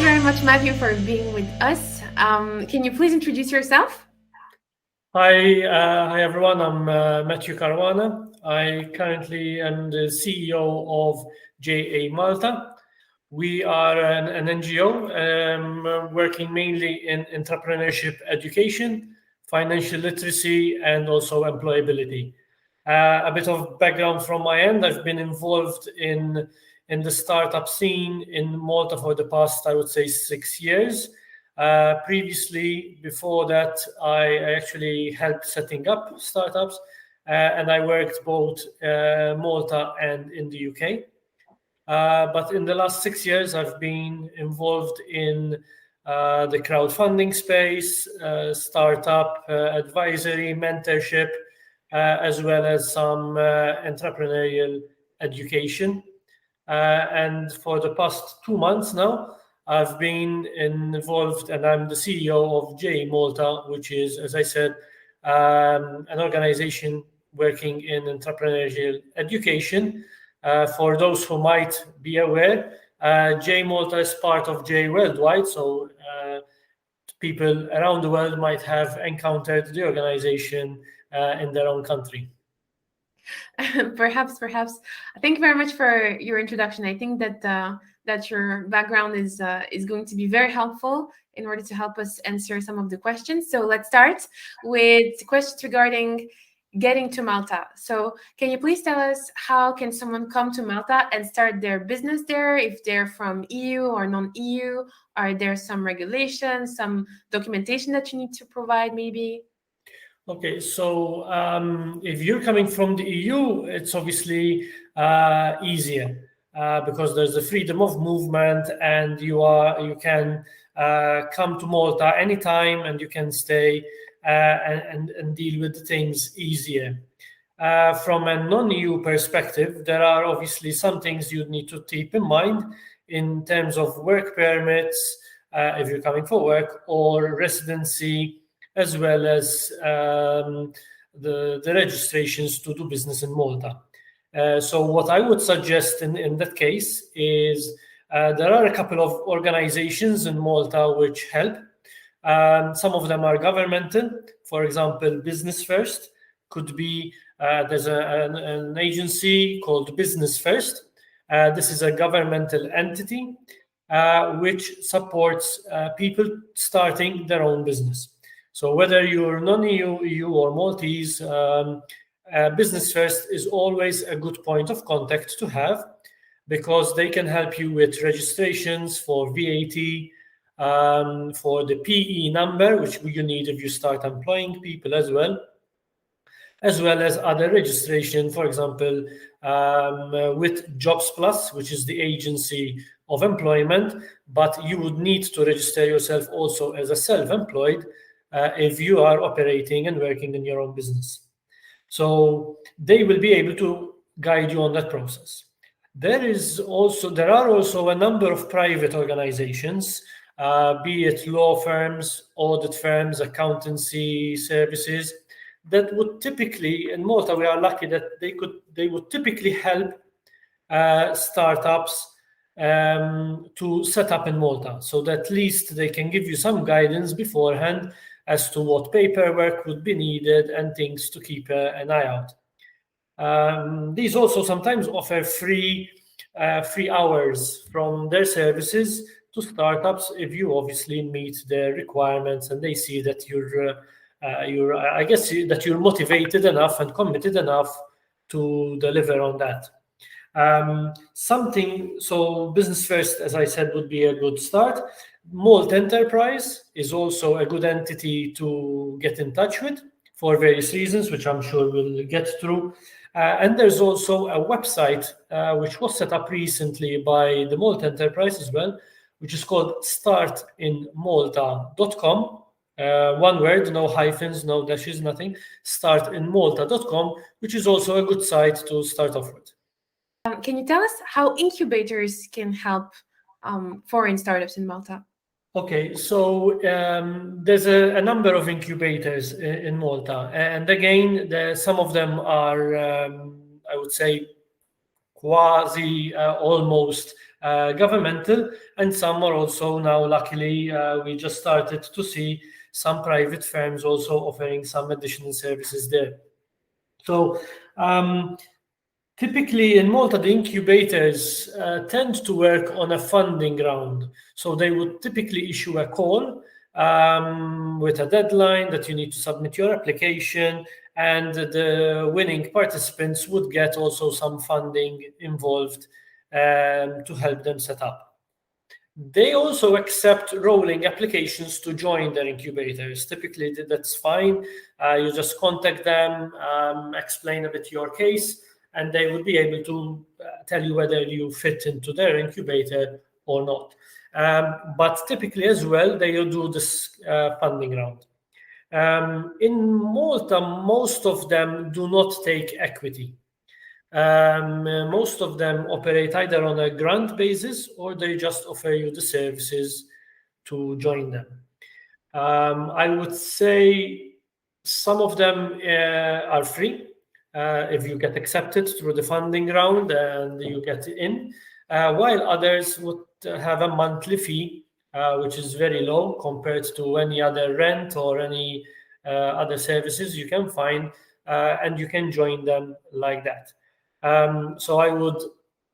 very much, Matthew, for being with us. Can you please introduce yourself? Hi everyone. I'm Matthew Caruana. I currently am the CEO of JAYE Malta. We are an NGO working mainly in entrepreneurship education, financial literacy, and also employability. A bit of background from my end. I've been involved in the startup scene in Malta for the past, I would say, 6 years. Previously, before that, I actually helped setting up startups, and I worked both Malta and in the UK. But in the last 6 years, I've been involved in the crowdfunding space, startup advisory, mentorship, as well as some entrepreneurial education. And for the past 2 months now, I've been involved, and I'm the CEO of JAYE Malta, which is, as I said, an organization working in entrepreneurial education. For those who might be aware, JAYE Malta is part of JAYE Worldwide, so people around the world might have encountered the organization in their own country. Perhaps. Thank you very much for your introduction. I think that your background is going to be very helpful in order to help us answer some of the questions. So let's start with questions regarding getting to Malta. So can you please tell us how can someone come to Malta and start their business there if they're from EU or non-EU? Are there some regulations, some documentation that you need to provide maybe? Okay, so if you're coming from the EU, it's obviously easier because there's the freedom of movement, and you can come to Malta anytime, and you can stay and deal with the things easier. From a non-EU perspective, there are obviously some things you need to keep in mind in terms of work permits, if you're coming for work, or residency, as well as the registrations to do business in Malta. So what I would suggest in that case is there are a couple of organizations in Malta which help. Some of them are governmental. For example, Business First could be, there's an agency called Business First. This is a governmental entity which supports people starting their own business. So whether you're non-EU, EU, or Maltese, Business First is always a good point of contact to have, because they can help you with registrations for VAT, for the PE number, which you need if you start employing people as well as other registration, for example, with Jobs Plus, which is the agency of employment, but you would need to register yourself also as a self-employed if you are operating and working in your own business. So they will be able to guide you on that process. There are also a number of private organizations, be it law firms, audit firms, accountancy services, that would typically, in Malta, we are lucky that they would typically help startups to set up in Malta, so that at least they can give you some guidance beforehand as to what paperwork would be needed and things to keep an eye out. These also sometimes offer free hours from their services to startups if you obviously meet their requirements and they see that you're motivated enough and committed enough to deliver on that. So Business First, as I said, would be a good start. Malta Enterprise is also a good entity to get in touch with for various reasons, which I'm sure we'll get through. And there's also a website which was set up recently by the Malta Enterprise as well, which is called startinmalta.com. One word, no hyphens, no dashes, nothing. Startinmalta.com, which is also a good site to start off with. Can you tell us how incubators can help foreign startups in Malta? Okay, so there's a number of incubators in Malta, and again, some of them are, I would say, quasi almost governmental, and some are also now, luckily, we just started to see some private firms also offering some additional services there. So typically in Malta, the incubators tend to work on a funding round. So they would typically issue a call with a deadline that you need to submit your application, and the winning participants would get also some funding involved to help them set up. They also accept rolling applications to join their incubators. Typically, that's fine. You just contact them, explain a bit your case, and they would be able to tell you whether you fit into their incubator or not. But typically as well, they do this funding round. In Malta, most of them do not take equity. Most of them operate either on a grant basis or they just offer you the services to join them. I would say some of them are free if you get accepted through the funding round and you get in, while others would have a monthly fee, which is very low compared to any other rent or any other services you can find, and you can join them like that. So I would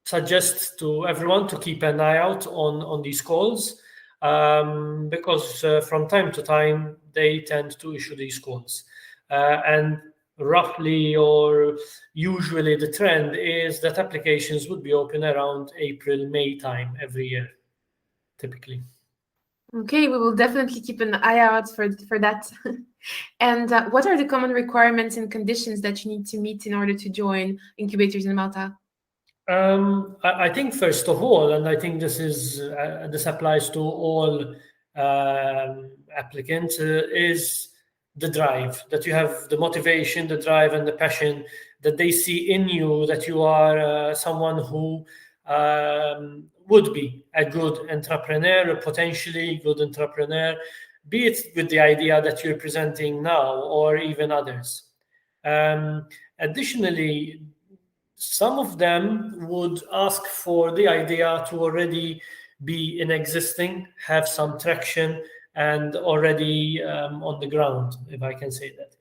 suggest to everyone to keep an eye out on these calls, because from time to time they tend to issue these calls. And roughly or usually the trend is that applications would be open around April, May time every year, typically. Okay, we will definitely keep an eye out for that. And what are the common requirements and conditions that you need to meet in order to join incubators in Malta? I think first of all, and I think this applies to all applicants, is the drive, that you have the motivation, the drive, and the passion, that they see in you that you are someone who would be a good entrepreneur, a potentially good entrepreneur, be it with the idea that you're presenting now or even others. Additionally, some of them would ask for the idea to already be in existing, have some traction, and already on the ground, if I can say that.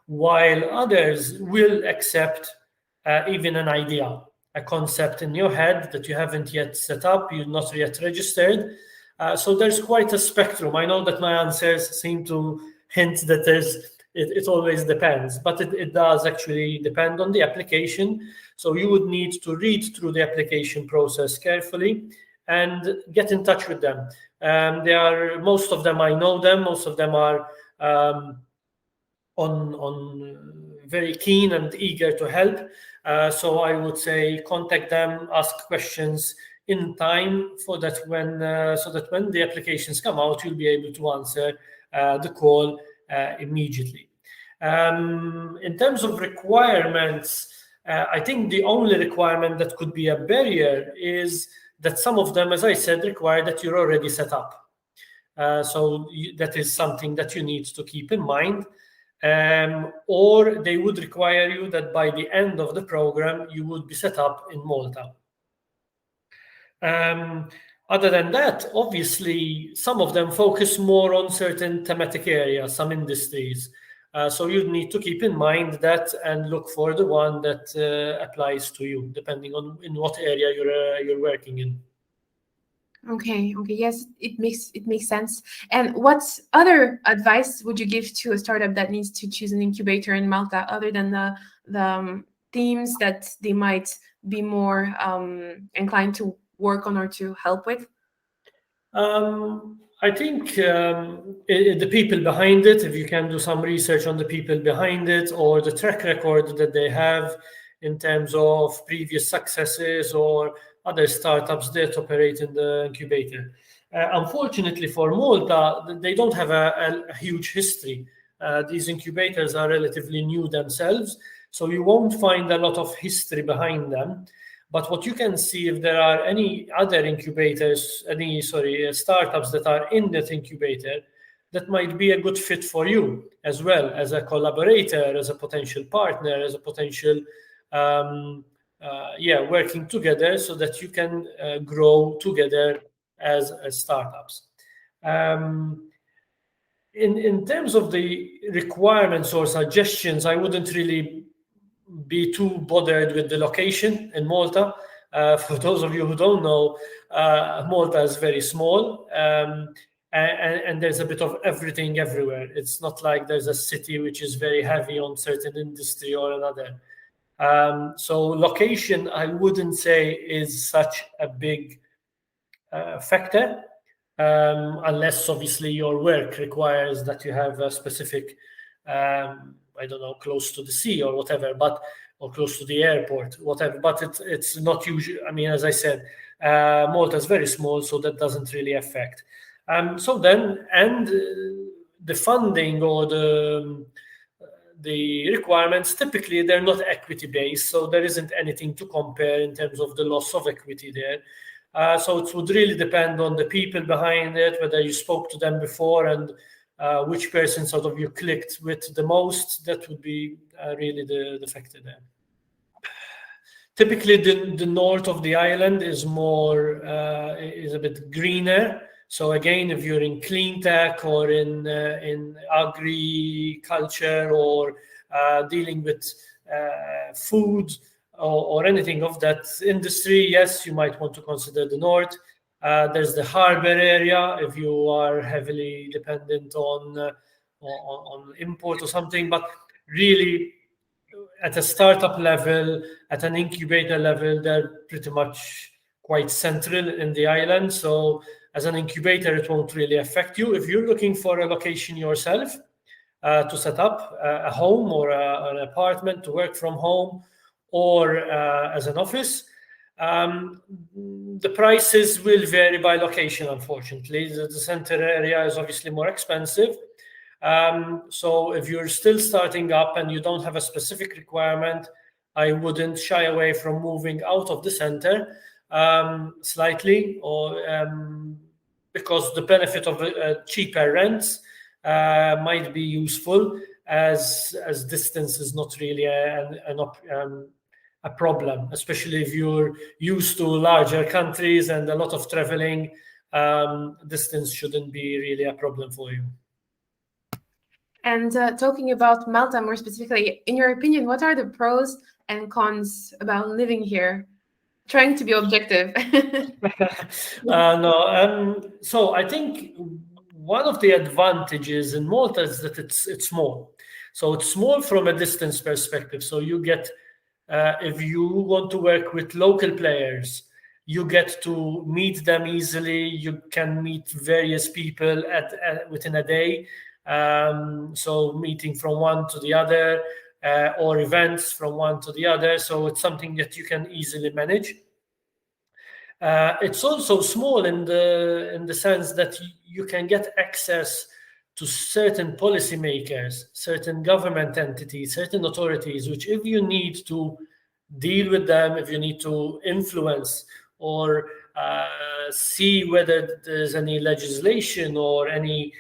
While others will accept even an idea, a concept in your head that you haven't yet set up, you're not yet registered. So there's quite a spectrum. I know that my answers seem to hint that it always depends, but it does actually depend on the application. So you would need to read through the application process carefully and get in touch with them. Most of them, I know them, most of them are on very keen and eager to help. So I would say contact them, ask questions in time so that when the applications come out, you'll be able to answer the call immediately. In terms of requirements, I think the only requirement that could be a barrier is that some of them, as I said, require that you're already set up. So that is something that you need to keep in mind. Or they would require you that by the end of the program, you would be set up in Malta. Other than that, obviously, some of them focus more on certain thematic areas, some industries. So you need to keep in mind that and look for the one that applies to you, depending on in what area you're working in. Okay. Yes, it makes sense. And what other advice would you give to a startup that needs to choose an incubator in Malta, other than the themes that they might be more inclined to work on or to help with? I think the people behind it, if you can do some research on the people behind it or the track record that they have in terms of previous successes or other startups that operate in the incubator. Unfortunately for Malta, they don't have a huge history. These incubators are relatively new themselves, so you won't find a lot of history behind them. But what you can see, if there are any other startups that are in that incubator, that might be a good fit for you as well, as a collaborator, as a potential partner, as a potential working together so that you can grow together as startups. In terms of the requirements or suggestions, I wouldn't really be too bothered with the location in Malta. For those of you who don't know, Malta is very small, and there's a bit of everything everywhere. It's not like there's a city which is very heavy on certain industry or another. So location, I wouldn't say is such a big factor, unless obviously your work requires that you have a specific, I don't know, close to the sea or whatever, or close to the airport, whatever. But it's not usual. I mean, as I said, Malta is very small, so that doesn't really affect. So then, and the funding or the requirements, typically they're not equity based, so there isn't anything to compare in terms of the loss of equity there. So it would really depend on the people behind it, whether you spoke to them before and which person sort of you clicked with the most. That would be really the factor there. Typically, the north of the island is is a bit greener. So again, if you're in clean tech or in agriculture or dealing with food or anything of that industry, yes, you might want to consider the north. There's the harbor area if you are heavily dependent on import or something. But really, at a startup level, at an incubator level, they're pretty much quite central in the island. So as an incubator, it won't really affect you. If you're looking for a location yourself to set up a home or an apartment to work from home or as an office, the prices will vary by location, unfortunately. The center area is obviously more expensive. So if you're still starting up and you don't have a specific requirement, I wouldn't shy away from moving out of the center slightly, or because the benefit of cheaper rents might be useful, as distance is not really a problem, especially if you're used to larger countries and a lot of traveling. Distance shouldn't be really a problem for you. And talking about Malta more specifically, in your opinion, what are the pros and cons about living here? Trying to be objective. So I think one of the advantages in Malta is that it's small. So it's small from a distance perspective. So you get, if you want to work with local players, you get to meet them easily. You can meet various people within a day. So meeting from one to the other, or events from one to the other. So it's something that you can easily manage. It's also small in the sense that you can get access to certain policymakers, certain government entities, certain authorities, which if you need to deal with them, if you need to influence or see whether there's any legislation or anything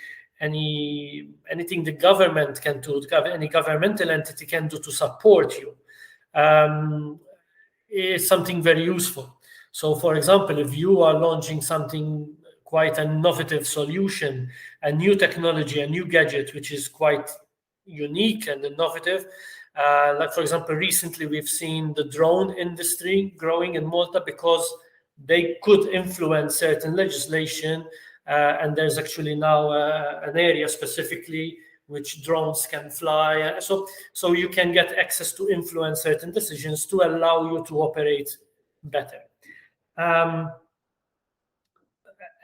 the government can do, any governmental entity can do to support you, is something very useful. So, for example, if you are launching something, quite an innovative solution, a new technology, a new gadget, which is quite unique and innovative, like, for example, recently we've seen the drone industry growing in Malta because they could influence certain legislation. And there's actually now an area specifically which drones can fly. So you can get access to influence certain decisions to allow you to operate better.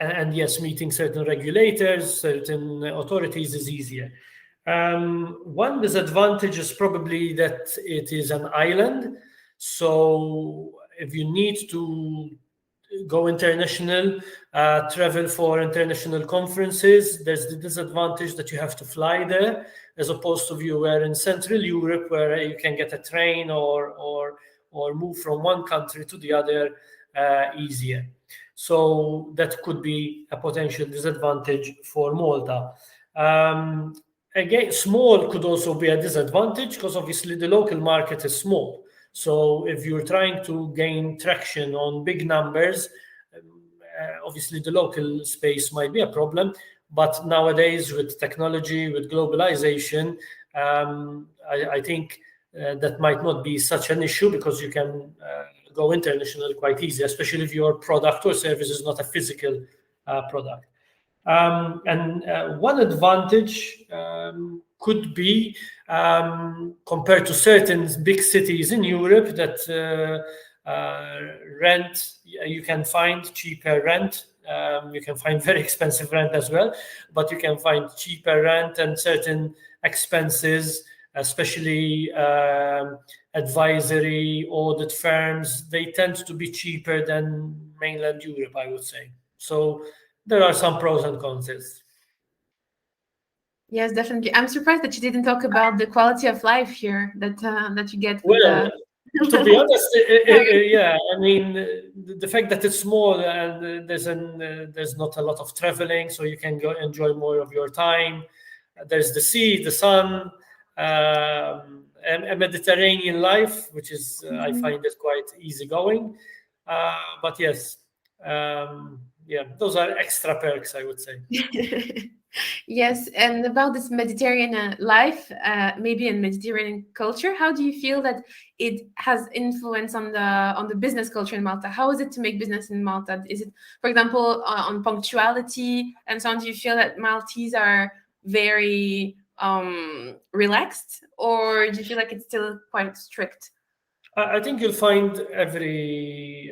And yes, meeting certain regulators, certain authorities is easier. One disadvantage is probably that it is an island. So if you need to go international, travel for international conferences, there's the disadvantage that you have to fly there, as opposed to if you were in Central Europe, where you can get a train or move from one country to the other easier. So that could be a potential disadvantage for Malta. Again, small could also be a disadvantage because obviously the local market is small. So if you're trying to gain traction on big numbers, obviously the local space might be a problem. But nowadays, with technology, with globalization, I think that might not be such an issue, because you can go international quite easy, especially if your product or service is not a physical product. And one advantage could be, compared to certain big cities in Europe, that rent, you can find cheaper rent. You can find very expensive rent as well, but you can find cheaper rent, and certain expenses, especially advisory audit firms, they tend to be cheaper than mainland Europe, I would say. So there are some pros and cons. Yes, definitely. I'm surprised that you didn't talk about the quality of life here that you get with Well, the. to be honest, yeah, I mean, the fact that it's small and there's not a lot of traveling, so you can go enjoy more of your time. There's the sea, the sun, a Mediterranean life, which is I find it quite easygoing. But yes, yeah, those are extra perks, I would say. Yes, and about this Mediterranean life, maybe in Mediterranean culture, how do you feel that it has influence on the business culture in Malta? How is it to make business in Malta? Is it, for example, on punctuality and so on? Do you feel that Maltese are very relaxed, or do you feel like it's still quite strict? I think you'll find every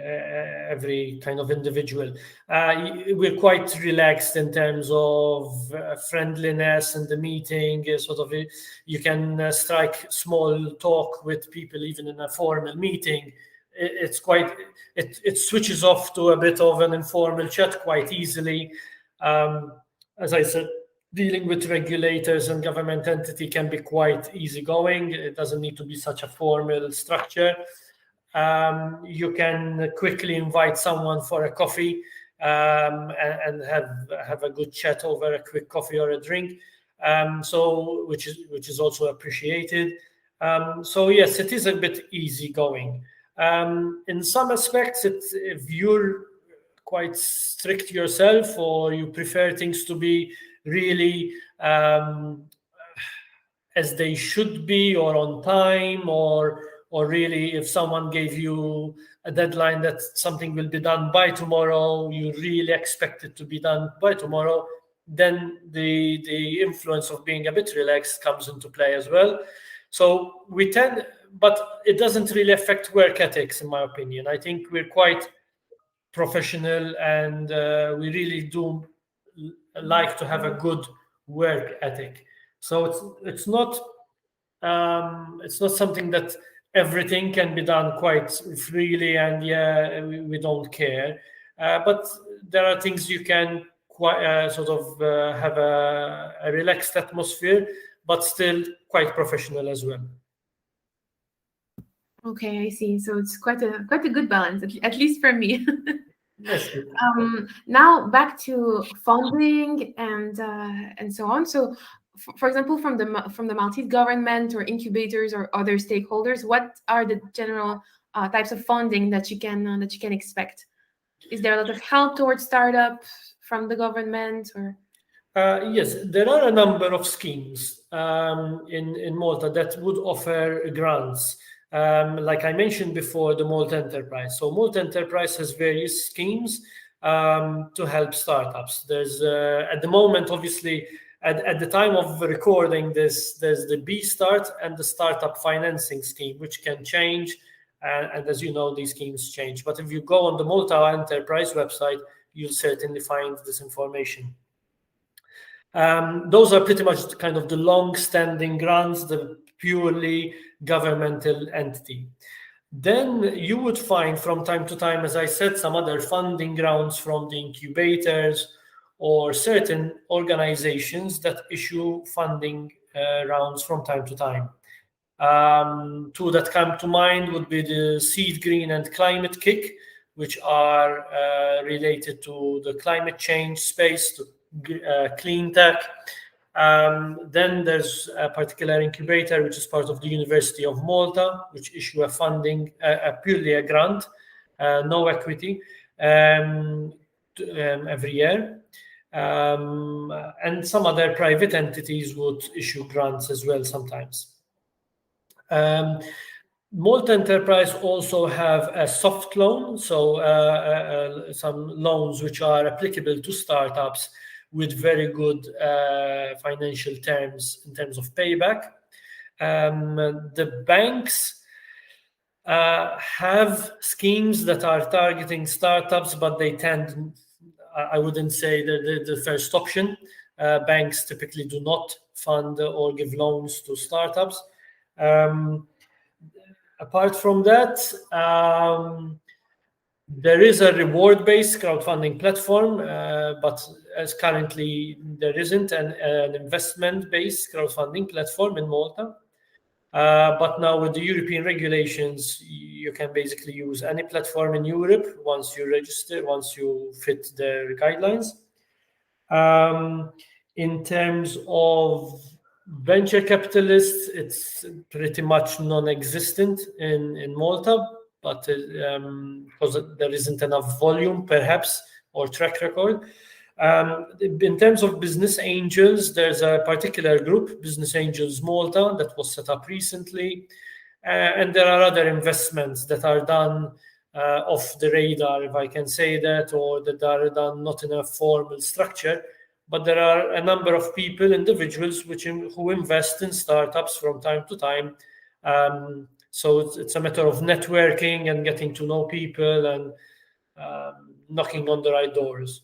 kind of individual. We're quite relaxed in terms of friendliness in the meeting. Sort of, you can strike small talk with people even in a formal meeting. It's quite. It switches off to a bit of an informal chat quite easily. As I said, dealing with regulators and government entity can be quite easygoing. It doesn't need to be such a formal structure. You can quickly invite someone for a coffee, and have a good chat over a quick coffee or a drink. So which is also appreciated. So yes, it is a bit easygoing. In some aspects, if you're quite strict yourself, or you prefer things to be really as they should be, or on time, or really if someone gave you a deadline that something will be done by tomorrow, you really expect it to be done by tomorrow, then the influence of being a bit relaxed comes into play as well. So we tend, but it doesn't really affect work ethics, in my opinion. I think we're quite professional, and we really do like to have a good work ethic. So it's not something that everything can be done quite freely, and yeah, we don't care. But there are things you can quite sort of have a relaxed atmosphere, but still quite professional as well. Okay, I see. So it's quite a good balance, at least for me. Yes. Now back to funding and so on. So, for example, from the Maltese government or incubators or other stakeholders, what are the general types of funding that you can expect? Is there a lot of help towards startups from the government, or? Yes, there are a number of schemes in Malta that would offer grants. Like I mentioned before, the Malta Enterprise. So Malta Enterprise has various schemes to help startups. There's at the moment, obviously, at the time of recording this, there's the B Start and the Startup Financing Scheme, which can change. And as you know, these schemes change. But if you go on the Malta Enterprise website, you'll certainly find this information. Those are pretty much kind of the long-standing grants, the purely governmental entity. Then you would find from time to time, as I said, some other funding rounds from the incubators or certain organizations that issue funding rounds from time to time. Two that come to mind would be the Seed Green and Climate Kick, which are related to the climate change space, to clean tech. Then there's a particular incubator, which is part of the University of Malta, which issue a funding, purely a grant, no equity, every year. And some other private entities would issue grants as well sometimes. Malta Enterprise also have a soft loan, so some loans which are applicable to startups with very good financial terms in terms of payback. The banks have schemes that are targeting startups, but they tend, I wouldn't say the first option. Banks typically do not fund or give loans to startups. Apart from that, there is a reward-based crowdfunding platform, but as currently there isn't an investment-based crowdfunding platform in Malta. But now with the European regulations, you can basically use any platform in Europe once you register, once you fit the guidelines. In terms of venture capitalists, it's pretty much non-existent in Malta, but because there isn't enough volume, perhaps, or track record. In terms of business angels, there's a particular group, Business Angels Malta, that was set up recently. And there are other investments that are done off the radar, if I can say that, or that are done not in a formal structure. But there are a number of people, individuals, who invest in startups from time to time. So it's a matter of networking and getting to know people and knocking on the right doors.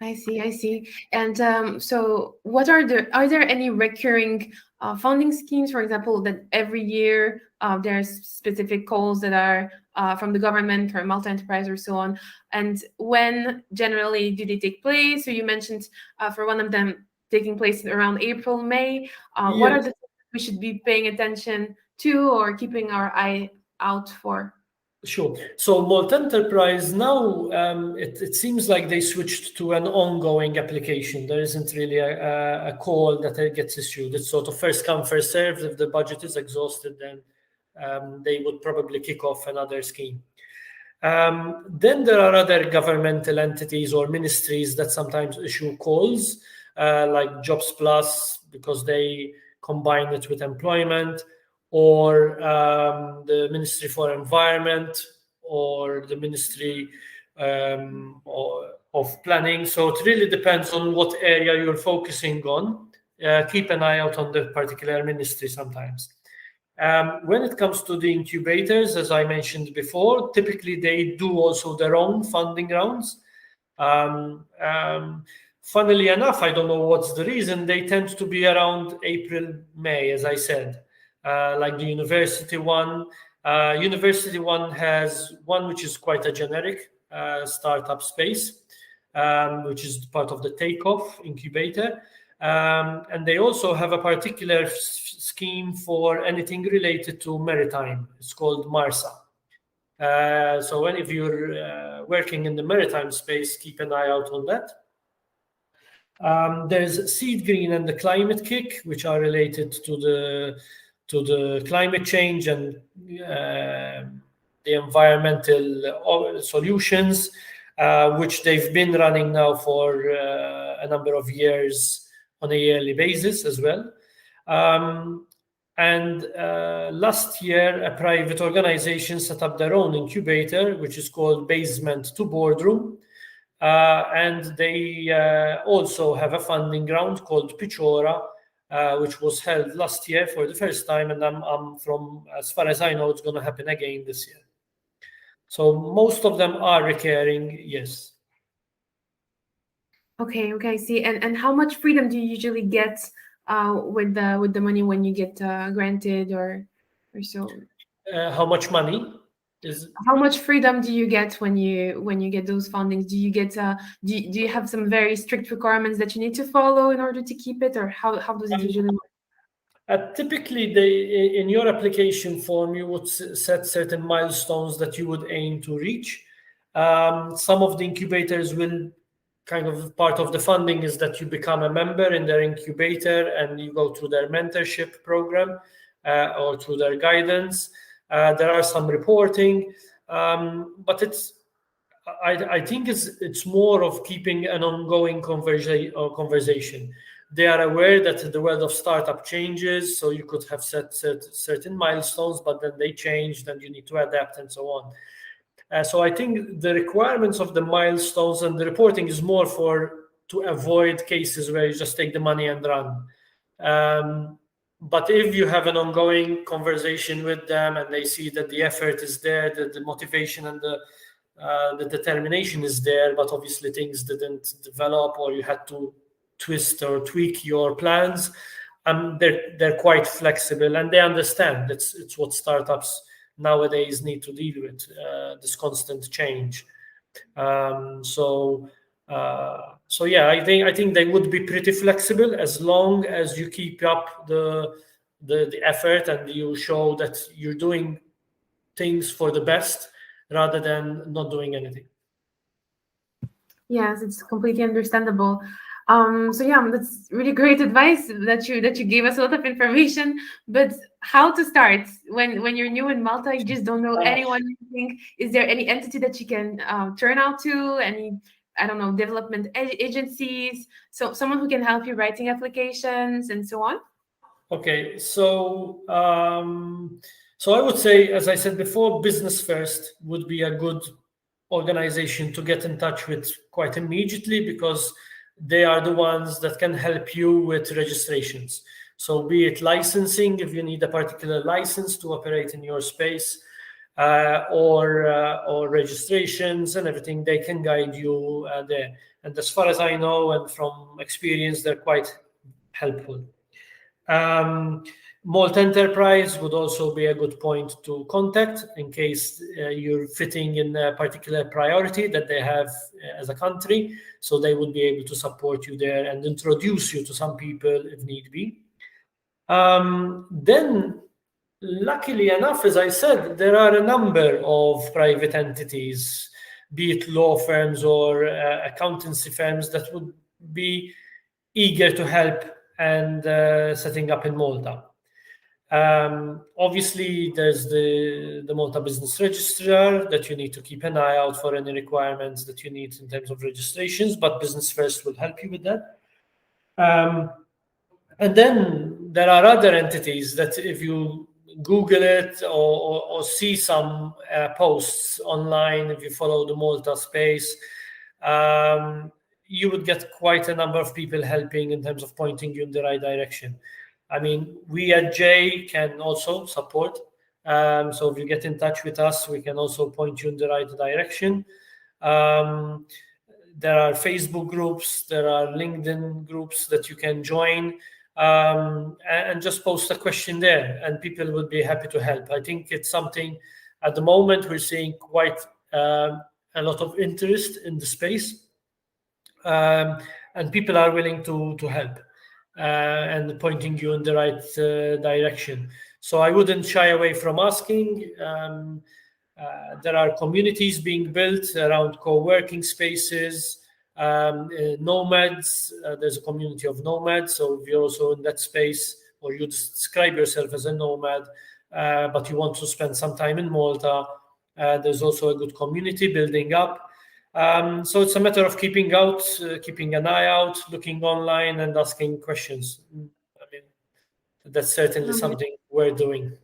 I see. And so are there any recurring funding schemes, for example, that every year there's specific calls that are from the government or Malta Enterprise or so on? And when generally do they take place? So you mentioned for one of them taking place around April, May. What are the things we should be paying attention to or keeping our eye out for? Sure. So Malta Enterprise now, it seems like they switched to an ongoing application. There isn't really a call that gets issued. It's sort of first come, first served. If the budget is exhausted, then they would probably kick off another scheme. Then there are other governmental entities or ministries that sometimes issue calls, like Jobs Plus, because they combine it with employment, or the Ministry for Environment, or the Ministry of Planning. So it really depends on what area you're focusing on. Keep an eye out on the particular ministry sometimes. When it comes to the incubators, as I mentioned before, typically they do also their own funding rounds. Funnily enough, I don't know what's the reason, they tend to be around April, May, as I said. Like the university one. University one has one which is quite a generic startup space, which is part of the Takeoff incubator. And they also have a particular scheme for anything related to maritime. It's called MARSA. So if you're working in the maritime space, keep an eye out on that. There's Seed Green and the Climate Kick, which are related to the climate change and the environmental solutions, which they've been running now for a number of years on a yearly basis as well. And last year, a private organization set up their own incubator, which is called Basement to Boardroom. And they also have a funding round called Pichora, which was held last year for the first time, and I'm from, as far as I know, it's going to happen again this year. So most of them are recurring, yes. Okay, I see. And how much freedom do you usually get with the money when you get granted or so? How much money? How much freedom do you get when you get those fundings? Do you get do you have some very strict requirements that you need to follow in order to keep it, or how does it usually work? Typically, in your application form, you would set certain milestones that you would aim to reach. Some of the incubators will kind of part of the funding is that you become a member in their incubator and you go through their mentorship program or through their guidance. There are some reporting, but I think it's more of keeping an ongoing conversation. They are aware that the world of startup changes, so you could have set certain milestones, but then they changed and you need to adapt and so on. So I think the requirements of the milestones and the reporting is more to avoid cases where you just take the money and run. But if you have an ongoing conversation with them and they see that the effort is there, that the motivation and the determination is there, but obviously things didn't develop or you had to twist or tweak your plans, they're quite flexible and they understand it's what startups nowadays need to deal with, this constant change. So yeah, I think they would be pretty flexible as long as you keep up the effort and you show that you're doing things for the best rather than not doing anything. Yes, it's completely understandable. So yeah, that's really great advice that you gave us a lot of information. But how to start when you're new in Malta, you just don't know anyone. You think, is there any entity that you can turn out to? Any, I don't know, development agencies? So someone who can help you writing applications and so on. Okay, so so I would say, as I said before, Business First would be a good organization to get in touch with quite immediately, because they are the ones that can help you with registrations. So be it licensing, if you need a particular license to operate in your space, or registrations and everything, they can guide you there. And as far as I know and from experience, they're quite helpful. Malta Enterprise would also be a good point to contact in case you're fitting in a particular priority that they have as a country. So they would be able to support you there and introduce you to some people if need be. Then, luckily enough, as I said, there are a number of private entities, be it law firms or accountancy firms, that would be eager to help and setting up in Malta. Obviously, there's the Malta Business Registrar that you need to keep an eye out for any requirements that you need in terms of registrations, but Business First will help you with that. And then there are other entities that if you Google it or see some posts online, if you follow the Malta space, you would get quite a number of people helping in terms of pointing you in the right direction. I mean, we at JAYE can also support. So if you get in touch with us, we can also point you in the right direction. There are Facebook groups, there are LinkedIn groups that you can join, and just post a question there, and people would be happy to help. I think it's something at the moment we're seeing quite a lot of interest in the space, and people are willing to help and pointing you in the right direction. So I wouldn't shy away from asking. There are communities being built around co-working spaces, nomads. There's a community of nomads. So if you're also in that space, or you describe yourself as a nomad, but you want to spend some time in Malta, there's also a good community building up. So it's a matter of keeping an eye out, looking online and asking questions. I mean, that's certainly something we're doing.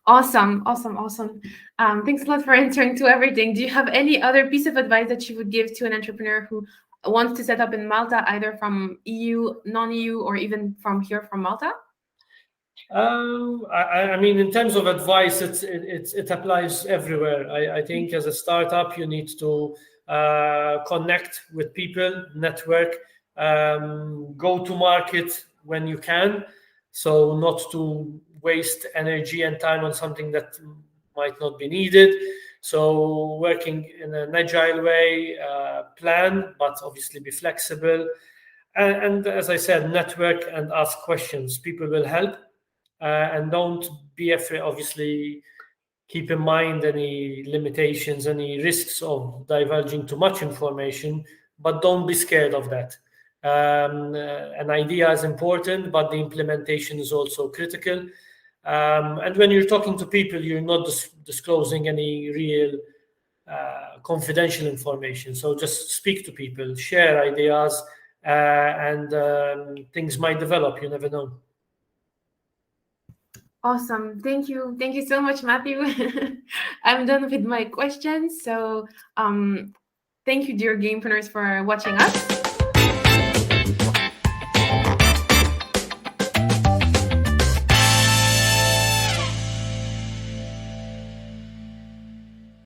Awesome. Thanks a lot for answering to everything. Do you have any other piece of advice that you would give to an entrepreneur who wants to set up in Malta, either from EU, non-EU, or even from here, from Malta? I mean, in terms of advice, it applies everywhere. I think as a startup, you need to connect with people, network, go to market when you can, so not to waste energy and time on something that might not be needed. So working in an agile way, plan, but obviously be flexible. And as I said, network and ask questions. People will help. And don't be afraid. Obviously, keep in mind any limitations, any risks of divulging too much information, but don't be scared of that. An idea is important, but the implementation is also critical. And when you're talking to people, you're not disclosing any real confidential information. So just speak to people, share ideas, and things might develop. You never know. Awesome. Thank you. Thank you so much, Matthew. I'm done with my questions. So thank you, dear gamepreneurs, for watching us.